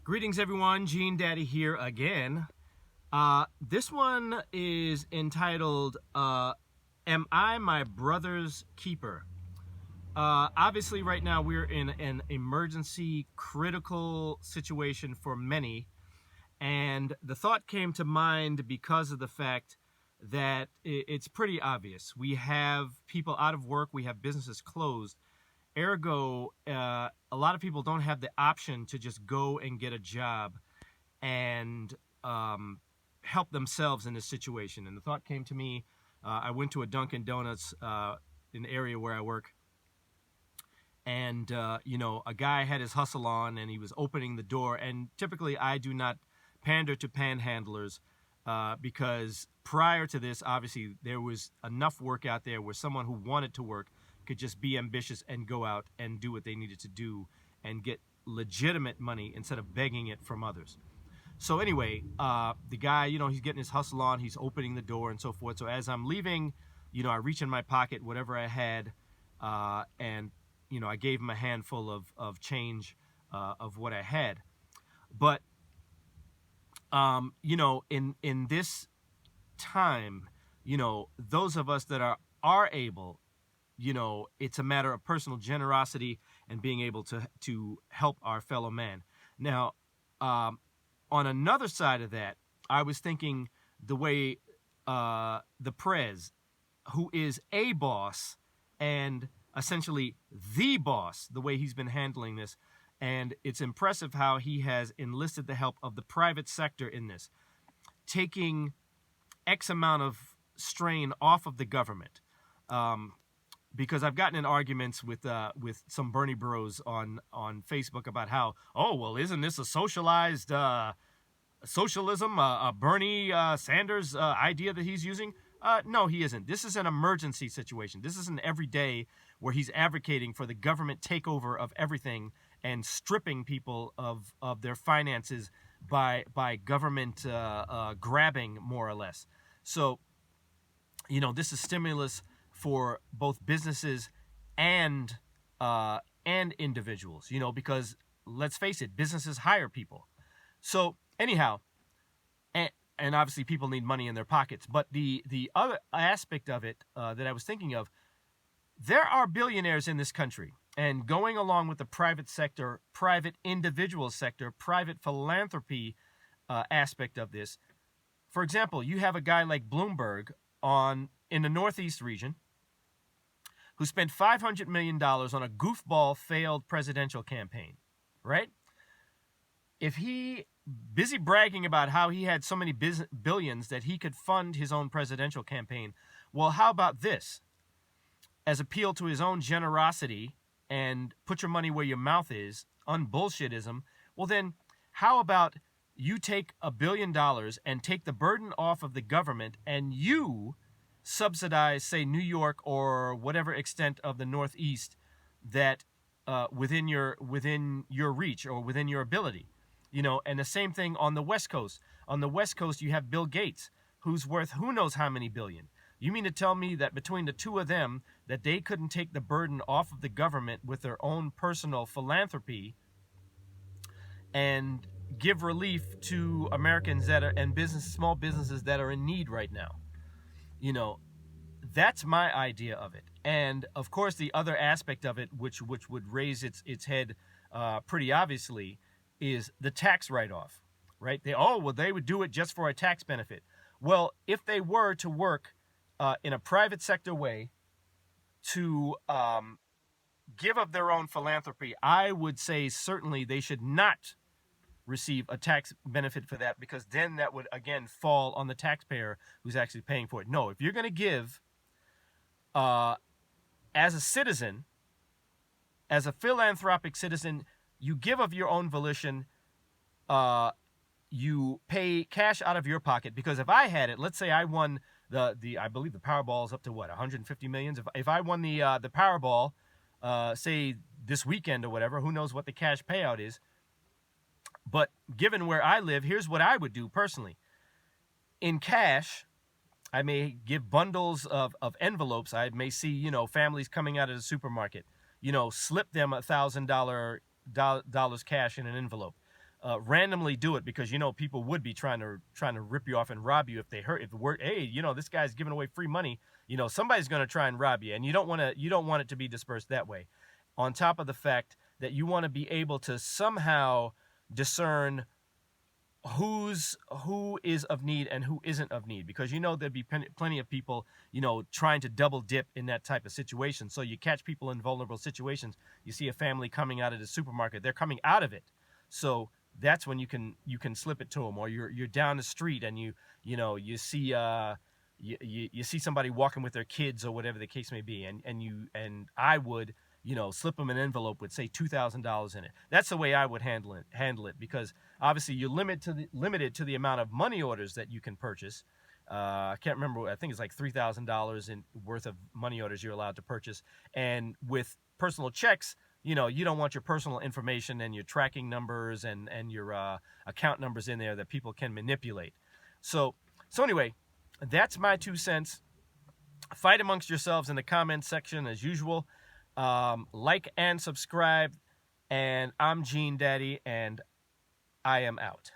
Greetings, everyone. Gene Daddy here again. This one is entitled, Am I My Brother's Keeper? Obviously, right now we're in an emergency, critical situation for many. And the thought came to mind because of the fact that it's pretty obvious. We have people out of work. We have businesses closed. Ergo, a lot of people don't have the option to just go and get a job and help themselves in this situation. And the thought came to me, I went to a Dunkin' Donuts in the area where I work. And, a guy had his hustle on and he was opening the door. And typically I do not pander to panhandlers because prior to this, obviously, there was enough work out there where someone who wanted to work could just be ambitious and go out and do what they needed to do and get legitimate money instead of begging it from others. So anyway, the guy, he's getting his hustle on, he's opening the door and so forth. So as I'm leaving, I reach in my pocket, whatever I had, and, I gave him a handful of change of what I had. But, in this time, those of us that are able, it's a matter of personal generosity and being able to help our fellow man. Now, on another side of that, I was thinking the way the Prez, who is a boss and essentially the boss, the way he's been handling this, and it's impressive how he has enlisted the help of the private sector in this, taking X amount of strain off of the government. Because I've gotten in arguments with some Bernie bros on Facebook about how, isn't this a socialized socialism, a Bernie Sanders idea that he's using? No, he isn't. This is an emergency situation. This isn't every day where he's advocating for the government takeover of everything and stripping people of their finances by government grabbing, more or less. So, this is stimulus for both businesses and individuals, because let's face it, businesses hire people. So anyhow, and obviously people need money in their pockets. But the other aspect of it that I was thinking of, there are billionaires in this country, and going along with the private sector, private individual sector, private philanthropy aspect of this. For example, you have a guy like Bloomberg in the Northeast region, who spent $500 million on a goofball failed presidential campaign, right? If he busy bragging about how he had so many billions that he could fund his own presidential campaign, well, how about this? As appeal to his own generosity and put your money where your mouth is, unbullshitism, well then, how about you take $1 billion and take the burden off of the government and you subsidize, say, New York or whatever extent of the Northeast that within your reach or within your ability, and the same thing on the West Coast. On the West Coast, you have Bill Gates, who's worth who knows how many billion. You mean to tell me that between the two of them, that they couldn't take the burden off of the government with their own personal philanthropy and give relief to Americans small businesses that are in need right now? That's my idea of it. And of course, the other aspect of it, which would raise its head pretty obviously, is the tax write-off, right? They would do it just for a tax benefit. Well, if they were to work in a private sector way to give of their own philanthropy, I would say certainly they should not receive a tax benefit for that, because then that would again fall on the taxpayer who's actually paying for it. No, if you're going to give as a citizen, as a philanthropic citizen, you give of your own volition, you pay cash out of your pocket. Because if I had it, let's say I won I believe the Powerball is up to what, 150 million? If I won the Powerball, say this weekend or whatever, who knows what the cash payout is. But given where I live, here's what I would do personally. In cash, I may give bundles of envelopes. I may see, families coming out of the supermarket, slip them $1,000 cash in an envelope. randomly do it, because people would be trying to rip you off and rob you if they heard, if the word, hey, this guy's giving away free money, somebody's going to try and rob you, and you don't want it to be dispersed that way. On top of the fact that you want to be able to somehow discern who is of need and who isn't of need, because there'd be plenty of people trying to double dip in that type of situation. So you catch people in vulnerable situations. You see a family coming out of the supermarket, they're coming out of it, so that's when you can slip it to them. Or you're down the street and you see you see somebody walking with their kids or whatever the case may be, and I would slip them an envelope with, say, $2,000 in it. That's the way I would handle it, because obviously you're limited to the amount of money orders that you can purchase. I can't remember. I think it's like $3,000 in worth of money orders you're allowed to purchase. And with personal checks, you don't want your personal information and your tracking numbers and your account numbers in there that people can manipulate. So anyway, that's my 2 cents. Fight amongst yourselves in the comments section as usual. Like and subscribe. And I'm Gene Daddy, and I am out.